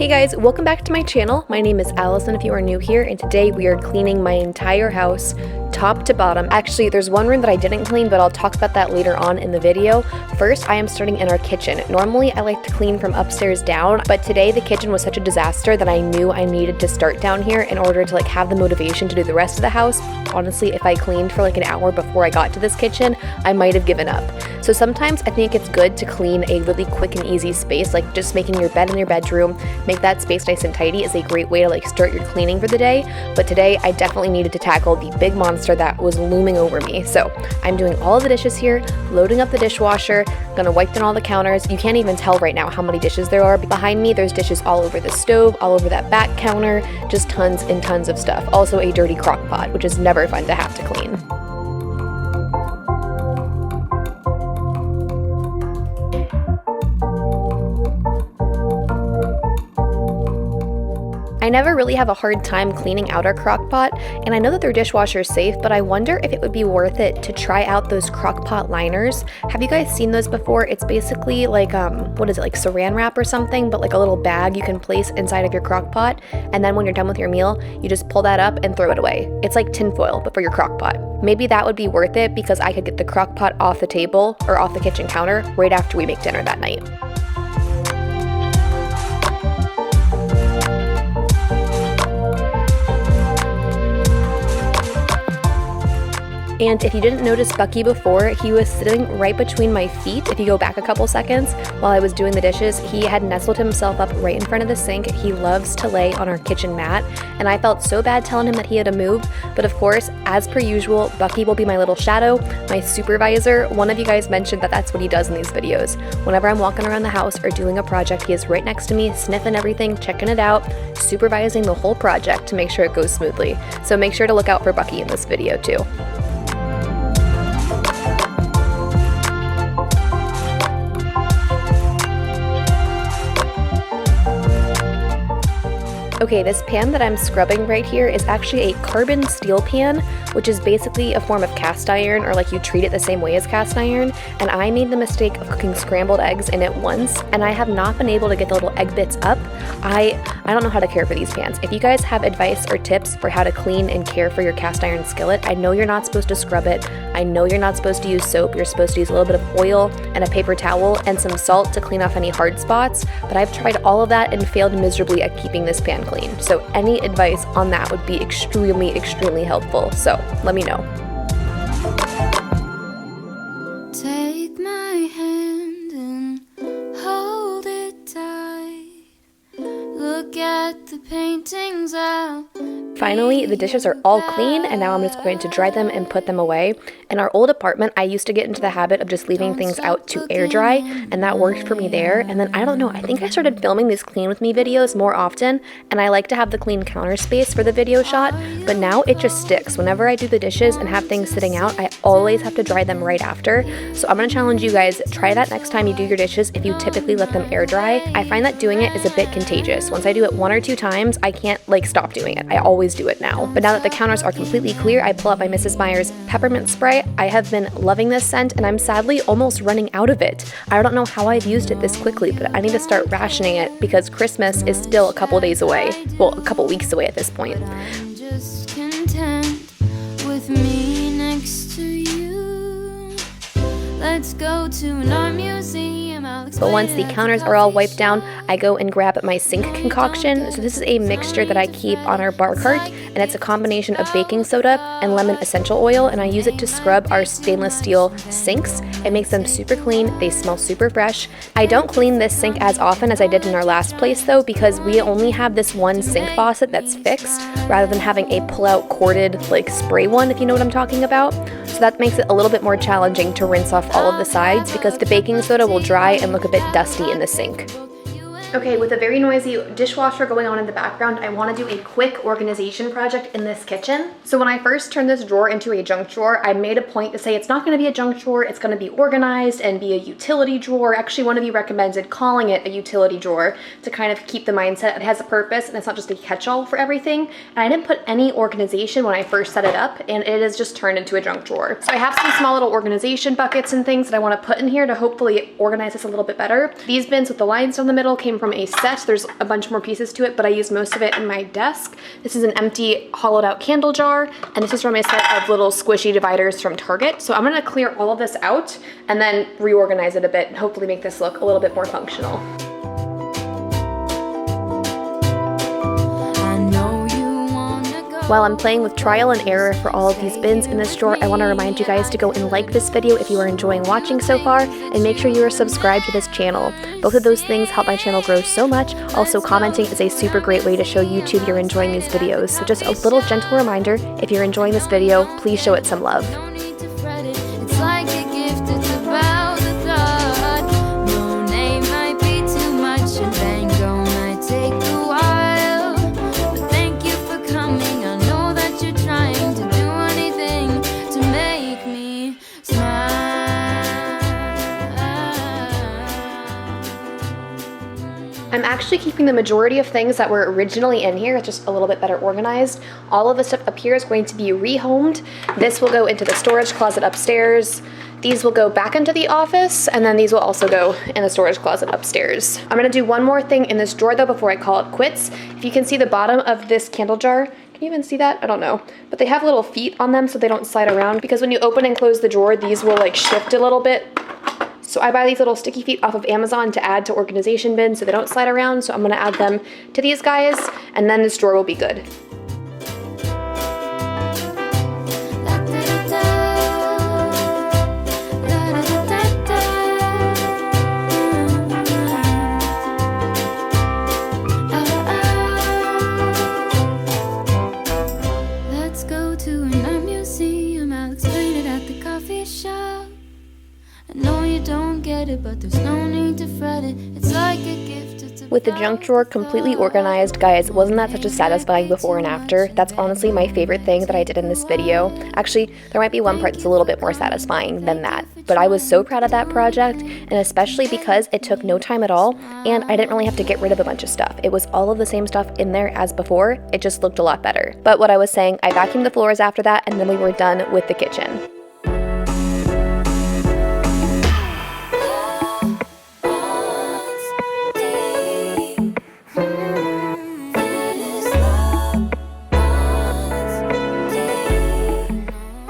Hey guys, welcome back to my channel. My name is Allison if you are new here, and today we are cleaning my entire house top to bottom. Actually, there's one room that I didn't clean, but I'll talk about that later on in the video. First, I am starting in our kitchen. Normally, I like to clean from upstairs down, but today the kitchen was such a disaster that I knew I needed to start down here in order to have the motivation to do the rest of the house. Honestly, if I cleaned for an hour before I got to this kitchen, I might have given up. So sometimes I think it's good to clean a really quick and easy space, like just making your bed in your bedroom, make that space nice and tidy is a great way to start your cleaning for the day. But today I definitely needed to tackle the big monster that was looming over me. So I'm doing all of the dishes here, loading up the dishwasher, gonna wipe down all the counters. You can't even tell right now how many dishes there are. Behind me, there's dishes all over the stove, all over that back counter, just tons and tons of stuff. Also a dirty crock pot, which is never fun to have to clean. I never really have a hard time cleaning out our crock pot, and I know that their dishwasher is safe, but I wonder if it would be worth it to try out those crock pot liners. Have you guys seen those before? It's basically what is it, saran wrap or something, but a little bag you can place inside of your crock pot, and then when you're done with your meal, you just pull that up and throw it away. It's like tinfoil, but for your crock pot. Maybe that would be worth it because I could get the crock pot off the table or off the kitchen counter right after we make dinner that night. And if you didn't notice Bucky before, he was sitting right between my feet. If you go back a couple seconds while I was doing the dishes, he had nestled himself up right in front of the sink. He loves to lay on our kitchen mat, and I felt so bad telling him that he had to move. But of course, as per usual, Bucky will be my little shadow, my supervisor. One of you guys mentioned that that's what he does in these videos. Whenever I'm walking around the house or doing a project, he is right next to me, sniffing everything, checking it out, supervising the whole project to make sure it goes smoothly. So make sure to look out for Bucky in this video too. Okay, this pan that I'm scrubbing right here is actually a carbon steel pan, which is basically a form of cast iron, or you treat it the same way as cast iron. And I made the mistake of cooking scrambled eggs in it once, and I have not been able to get the little egg bits up. I don't know how to care for these pans. If you guys have advice or tips for how to clean and care for your cast iron skillet, I know you're not supposed to scrub it. I know you're not supposed to use soap. You're supposed to use a little bit of oil and a paper towel and some salt to clean off any hard spots. But I've tried all of that and failed miserably at keeping this pan clean. So any advice on that would be extremely, extremely helpful. So let me know. Take my hand and hold it tight. Look at the paintings out. Finally, the dishes are all clean, and now I'm just going to dry them and put them away. In our old apartment, I used to get into the habit of just leaving things out to air dry, and that worked for me there. And then, I don't know, I think I started filming these clean with me videos more often, and I like to have the clean counter space for the video shot, but now it just sticks. Whenever I do the dishes and have things sitting out, I always have to dry them right after. So I'm going to challenge you guys, try that next time you do your dishes if you typically let them air dry. I find that doing it is a bit contagious. Once I do it 1 or 2 times, I can't stop doing it. I always do it now. But now that the counters are completely clear, I pull out my Mrs. Meyer's peppermint spray. I have been loving this scent, and I'm sadly almost running out of it. I don't know how I've used it this quickly, but I need to start rationing it because Christmas is still a couple days away. Well, a couple weeks away at this point. I'm just content with me next to you. Let's go to an art museum. But once the counters are all wiped down, I go and grab my sink concoction. So this is a mixture that I keep on our bar cart, and it's a combination of baking soda and lemon essential oil, and I use it to scrub our stainless steel sinks. It makes them super clean. They smell super fresh. I don't clean this sink as often as I did in our last place though, because we only have this one sink faucet that's fixed rather than having a pull-out corded spray one, if you know what I'm talking about. So that makes it a little bit more challenging to rinse off all of the sides because the baking soda will dry and look a bit dusty in the sink. Okay, with a very noisy dishwasher going on in the background, I want to do a quick organization project in this kitchen. So when I first turned this drawer into a junk drawer, I made a point to say it's not going to be a junk drawer, it's going to be organized and be a utility drawer. Actually, one of you recommended calling it a utility drawer to kind of keep the mindset. It has a purpose and it's not just a catch-all for everything. And I didn't put any organization when I first set it up, and it has just turned into a junk drawer. So I have some small little organization buckets and things that I want to put in here to hopefully organize this a little bit better. These bins with the lines down the middle came from from a set. There's a bunch more pieces to it, but I used most of it in my desk. This is an empty hollowed out candle jar, and this is from a set of little squishy dividers from Target. So I'm gonna clear all of this out and then reorganize it a bit and hopefully make this look a little bit more functional. While I'm playing with trial and error for all of these bins in this drawer, I want to remind you guys to go and like this video if you are enjoying watching so far, and make sure you are subscribed to this channel. Both of those things help my channel grow so much. Also, commenting is a super great way to show YouTube you're enjoying these videos. So just a little gentle reminder, if you're enjoying this video, please show it some love. It's like a gift, it's about the thought. No name might be too much, and then go might take a while. But thank you for coming. I know that you're trying to do anything to make me smile. I'm actually keeping the majority of things that were originally in here, just a little bit better organized. All of the stuff up here is going to be rehomed. This will go into the storage closet upstairs. These will go back into the office, and then these will also go in the storage closet upstairs. I'm gonna do one more thing in this drawer though before I call it quits. If you can see the bottom of this candle jar, can you even see that? I don't know. But they have little feet on them so they don't slide around, because when you open and close the drawer, these will like shift a little bit. So I buy these little sticky feet off of Amazon to add to organization bins so they don't slide around. So I'm gonna add them to these guys, and then this drawer will be good. Let's go to an art museum. I'll explain it at the coffee shop. I know you don't get it, but there's no need to fret it. It's like a gift. With the junk drawer completely organized, guys, wasn't that such a satisfying before and after? That's honestly my favorite thing that I did in this video. Actually, there might be one part that's a little bit more satisfying than that, but I was so proud of that project, and especially because it took no time at all, and I didn't really have to get rid of a bunch of stuff. It was all of the same stuff in there as before, it just looked a lot better. But what I was saying, I vacuumed the floors after that, and then we were done with the kitchen.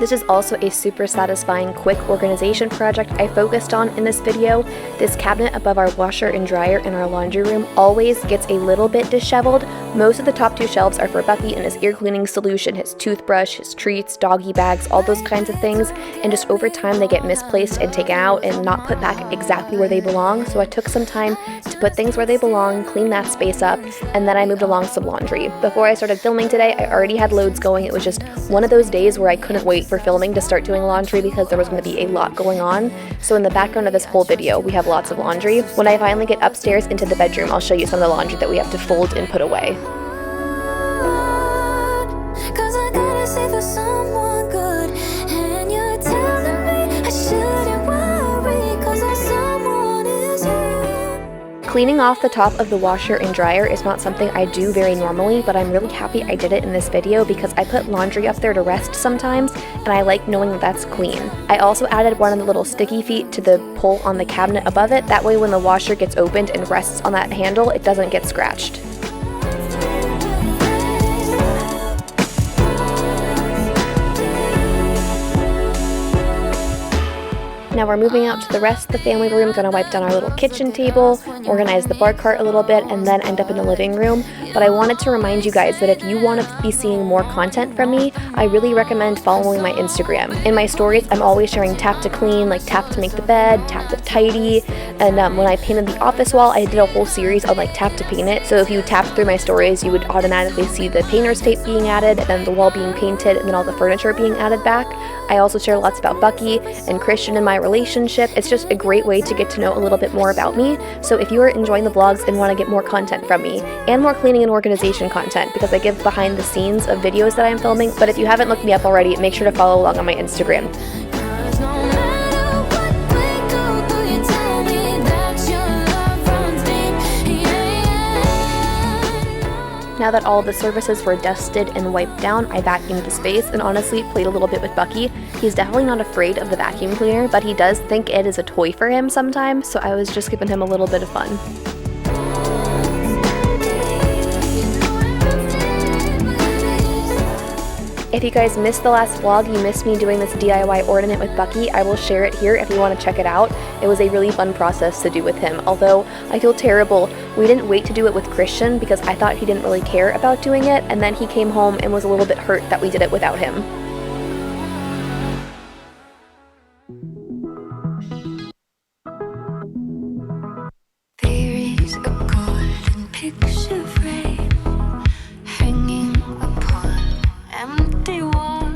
This is also a super satisfying quick organization project I focused on in this video. This cabinet above our washer and dryer in our laundry room always gets a little bit disheveled. Most of the top two shelves are for Bucky and his ear cleaning solution, his toothbrush, his treats, doggy bags, all those kinds of things, and just over time they get misplaced and taken out and not put back exactly where they belong. So I took some time to put things where they belong, clean that space up, and then I moved along some laundry. Before I started filming today, I already had loads going. It was just one of those days where I couldn't wait for filming to start doing laundry because there was going to be a lot going on. So in the background of this whole video, we have lots of laundry. When I finally get upstairs into the bedroom, I'll show you some of the laundry that we have to fold and put away. Cause I gotta say for someone good, and you're telling me I shouldn't worry, cause that someone is you. Cleaning off the top of the washer and dryer is not something I do very normally, but I'm really happy I did it in this video because I put laundry up there to rest sometimes, and I like knowing that that's clean. I also added one of the little sticky feet to the pull on the cabinet above it. That way when the washer gets opened and rests on that handle, it doesn't get scratched. Now we're moving out to the rest of the family room, gonna wipe down our little kitchen table, organize the bar cart a little bit, and then end up in the living room. But I wanted to remind you guys that if you want to be seeing more content from me, I really recommend following my Instagram. In my stories, I'm always sharing tap to clean, like tap to make the bed, tap to tidy, and when I painted the office wall, I did a whole series on like tap to paint it. So if you tapped through my stories, you would automatically see the painter's tape being added, and then the wall being painted, and then all the furniture being added back. I also share lots about Bucky and Christian and my relationship. It's just a great way to get to know a little bit more about me. So if you are enjoying the vlogs and want to get more content from me, and more cleaning and organization content, because I give behind the scenes of videos that I'm filming, but if you haven't looked me up already, make sure to follow along on my Instagram. Cause no matter what we go through, you tell me that your love runs deep. Yeah. Now that all the surfaces were dusted and wiped down, I vacuumed the space and honestly played a little bit with Bucky. He's definitely not afraid of the vacuum cleaner, but he does think it is a toy for him sometimes, so I was just giving him a little bit of fun. If you guys missed the last vlog, you missed me doing this DIY ornament with Bucky, I will share it here if you want to check it out. It was a really fun process to do with him, although I feel terrible. We didn't wait to do it with Christian because I thought he didn't really care about doing it, and then he came home and was a little bit hurt that we did it without him. There is a golden picture frame hanging upon empty wall.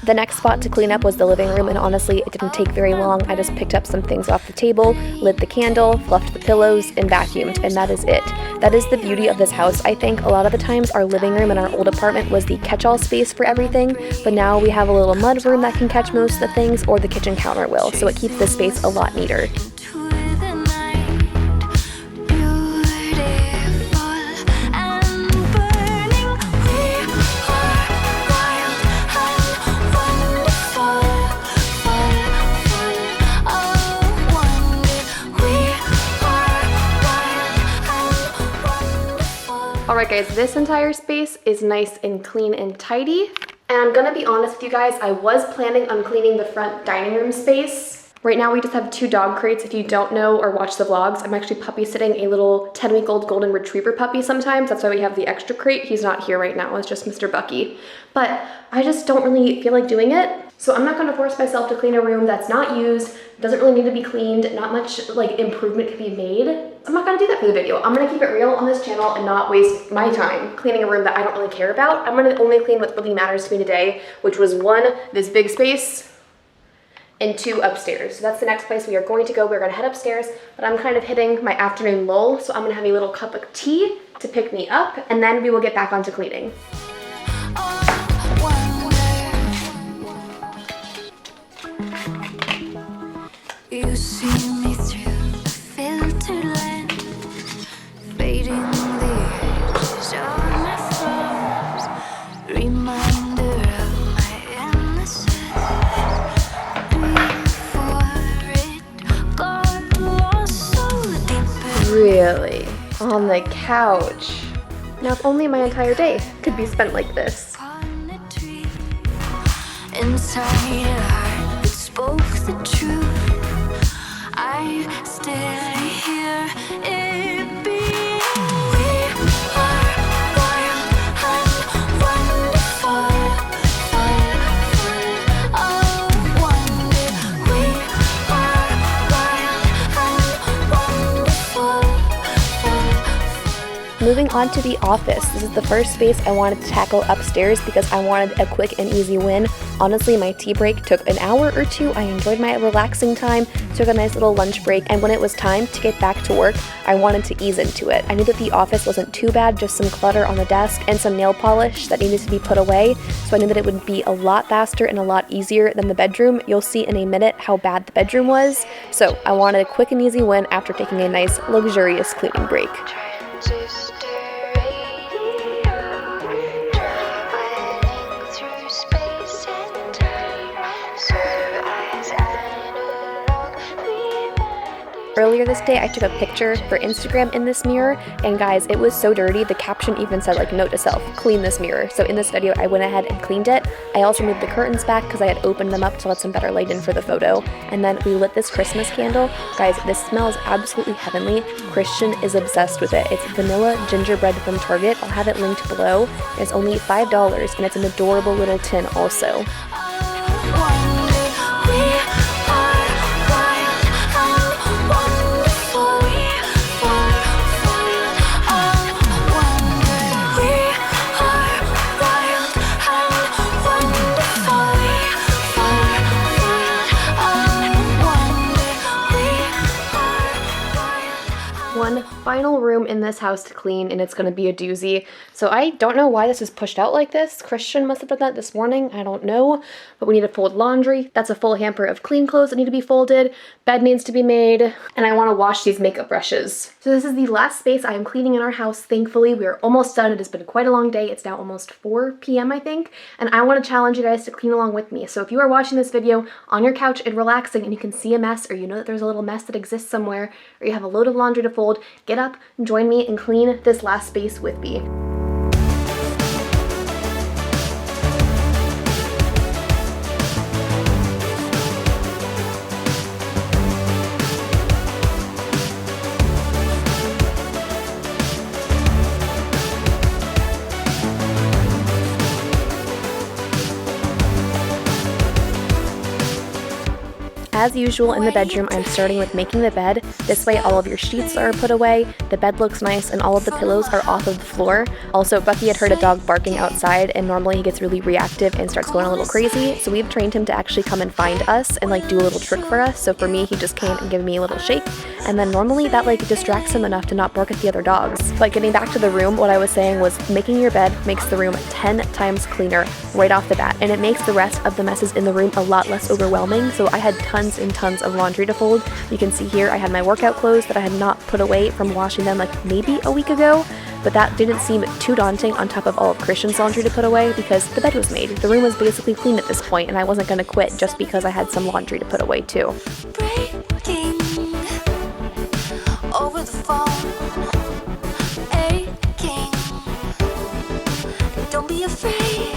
The next spot to clean up was the living room, and honestly, it didn't take very long. I just picked up some things off the table, lit the candle, fluffed the pillows, and vacuumed, and that is it. That is the beauty of this house, I think. A lot of the times, our living room in our old apartment was the catch-all space for everything, but now we have a little mud room that can catch most of the things, or the kitchen counter will, so it keeps this space a lot neater. Into the night, beautiful and burning. We are wild and wonderful, oh wonder. We are wild and wonderful. Alright guys, this entire space is nice and clean and tidy. And I'm gonna be honest with you guys, I was planning on cleaning the front dining room space. Right now we just have 2 dog crates. If you don't know or watch the vlogs, I'm actually puppy sitting a little 10-week-old golden retriever puppy sometimes. That's why we have the extra crate. He's not here right now, it's just Mr. Bucky. But I just don't really feel like doing it. So I'm not gonna force myself to clean a room that's not used, doesn't really need to be cleaned, not much like improvement can be made. I'm not gonna do that for the video. I'm gonna keep it real on this channel and not waste my time cleaning a room that I don't really care about. I'm gonna only clean what really matters to me today, which was 1, this big space, and 2, upstairs. So that's the next place we are going to go. We're gonna head upstairs, but I'm kind of hitting my afternoon lull, so I'm gonna have a little cup of tea to pick me up, and then we will get back onto cleaning. You see me through the filtered lens, fading the edges of my flaws, reminder of my innocence. Before it got lost so deep. Really? On the couch? Now if only my entire day could be spent like this. On a tree, inside a heart that spoke the truth. I still hear it beat. We are wild and wonderful, oh wonder. We are wild and wonderful. Moving on to the office. This is the first space I wanted to tackle upstairs because I wanted a quick and easy win. Honestly, my tea break took an hour or 2. I enjoyed my relaxing time, took a nice little lunch break, and when it was time to get back to work, I wanted to ease into it. I knew that the office wasn't too bad, just some clutter on the desk and some nail polish that needed to be put away, so I knew that it would be a lot faster and a lot easier than the bedroom. You'll see in a minute how bad the bedroom was, so I wanted a quick and easy win after taking a nice, luxurious cleaning break. Transistor radio, traveling through space and time, serve as analog reminders. Earlier this day, I took a picture for Instagram in this mirror, and guys, it was so dirty. The caption even said, like, note to self, clean this mirror. So in this video, I went ahead and cleaned it. I also moved the curtains back because I had opened them up to let some better light in for the photo. And then we lit this Christmas candle. Guys, this smells absolutely heavenly. Christian is obsessed with it. It's vanilla gingerbread from Target. I'll have it linked below. It's only $5, and it's an adorable little tin also. One final room in this house to clean, and it's going to be a doozy. So I don't know why this is pushed out like this. Christian must have done that this morning. I don't know. But we need to fold laundry. That's a full hamper of clean clothes that need to be folded. Bed needs to be made. And I want to wash these makeup brushes. So this is the last space I am cleaning in our house. Thankfully, we are almost done. It has been quite a long day. It's now almost 4 p.m. I think. And I want to challenge you guys to clean along with me. So if you are watching this video on your couch and relaxing and you can see a mess, or you know that there's a little mess that exists somewhere, or you have a load of laundry to fold, get up and join me and clean this last space with me. as usual in the bedroom, I'm starting with making the bed. This way all of your sheets are put away, the bed looks nice, and all of the pillows are off of the floor. Also, Bucky had heard a dog barking outside, and normally he gets really reactive and starts going a little crazy, so we've trained him to actually come and find us and like do a little trick for us. So for me, he just came and gave me a little shake, and then normally that like distracts him enough to not bark at the other dogs. But getting back to the room, what I was saying was making your bed makes the room 10 times cleaner right off the bat, and it makes the rest of the messes in the room a lot less overwhelming. So I had tons and tons of laundry to fold. You can see here I had my workout clothes that I had not put away from washing them like maybe a week ago, but that didn't seem too daunting on top of all of Christian's laundry to put away because the bed was made. The room was basically clean at this point, and I wasn't going to quit just because I had some laundry to put away too. Breaking over the phone, aching. Don't be afraid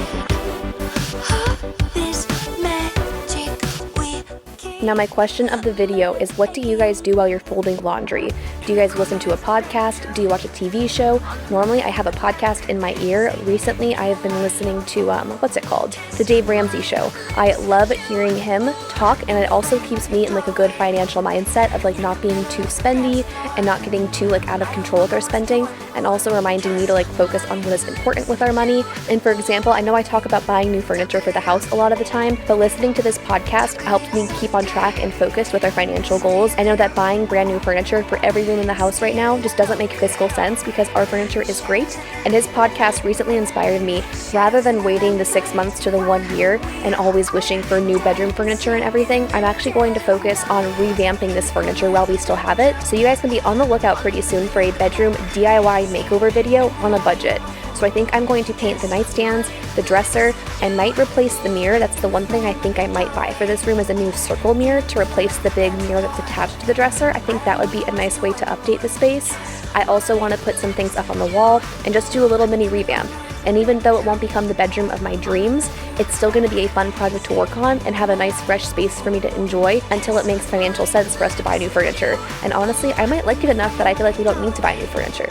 of this magic we can. Now my question of the video is, what do you guys do while you're folding laundry? Do you guys listen to a podcast? Do you watch a TV show? Normally I have a podcast in my ear. Recently I have been listening to, what's it called? The Dave Ramsey Show. I love hearing him talk, and it also keeps me in like a good financial mindset of like not being too spendy and not getting too like out of control with our spending, and also reminding me to like focus on what is important with our money. And for example, I know I talk about buying new furniture for the house a lot of the time, but listening to this podcast helps me keep on track and focused with our financial goals. I know that buying brand new furniture for every room in the house right now just doesn't make fiscal sense because our furniture is great, and his podcast recently inspired me, rather than waiting the 6 months to the 1 year and always wishing for new bedroom furniture and everything, I'm actually going to focus on revamping this furniture while we still have it. So you guys can be on the lookout pretty soon for a bedroom DIY makeover video on a budget. So I think I'm going to paint the nightstands, the dresser, and might replace the mirror. That's the one thing I think I might buy for this room, is a new circle mirror to replace the big mirror that's attached to the dresser. I think that would be a nice way to update the space. I also want to put some things up on the wall and just do a little mini revamp. And even though it won't become the bedroom of my dreams, it's still going to be a fun project to work on and have a nice fresh space for me to enjoy until it makes financial sense for us to buy new furniture. And honestly, I might like it enough that I feel like we don't need to buy new furniture.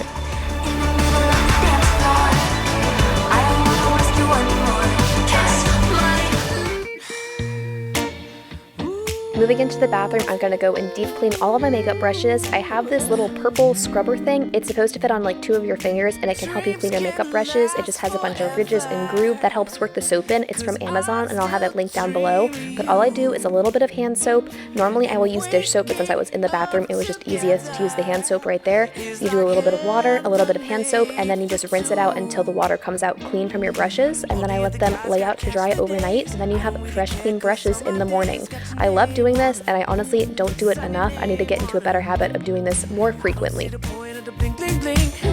Moving into the bathroom, I'm going to go and deep clean all of my makeup brushes. I have this little purple scrubber thing. It's supposed to fit on like 2 of your fingers, and it can help you clean your makeup brushes. It just has a bunch of ridges and groove that helps work the soap in. It's from Amazon, and I'll have it linked down below. But all I do is a little bit of hand soap. Normally I will use dish soap, but since I was in the bathroom, it was just easiest to use the hand soap right there. So you do a little bit of water, a little bit of hand soap, and then you just rinse it out until the water comes out clean from your brushes, and then I let them lay out to dry overnight, and then you have fresh, clean brushes in the morning. I love doing this, and I honestly don't do it enough. I need to get into a better habit of doing this more frequently.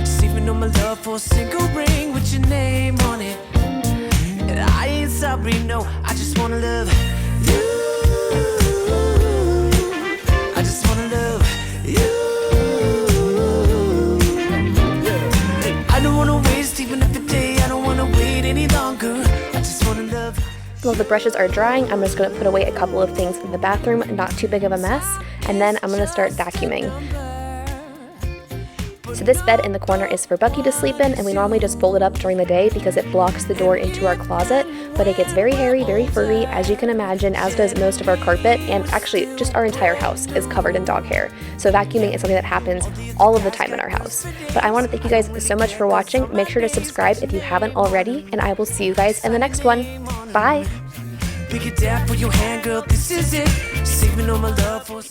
Saving all my love for a single ring with your name on it. And I ain't sorry, no, I just wanna love you. I just wanna love you. I don't wanna waste even if the day, I don't wanna wait any longer. I just wanna love you. While the brushes are drying, I'm just going to put away a couple of things in the bathroom, not too big of a mess, and then I'm going to start vacuuming. So this bed in the corner is for Bucky to sleep in, and we normally just fold it up during the day because it blocks the door into our closet, but it gets very hairy, very furry, as you can imagine, as does most of our carpet, and actually just our entire house is covered in dog hair. So vacuuming is something that happens all of the time in our house. But I want to thank you guys so much for watching. Make sure to subscribe if you haven't already, and I will see you guys in the next one. Bye! Pick it down for your hand, girl, this is it. Saving all my love for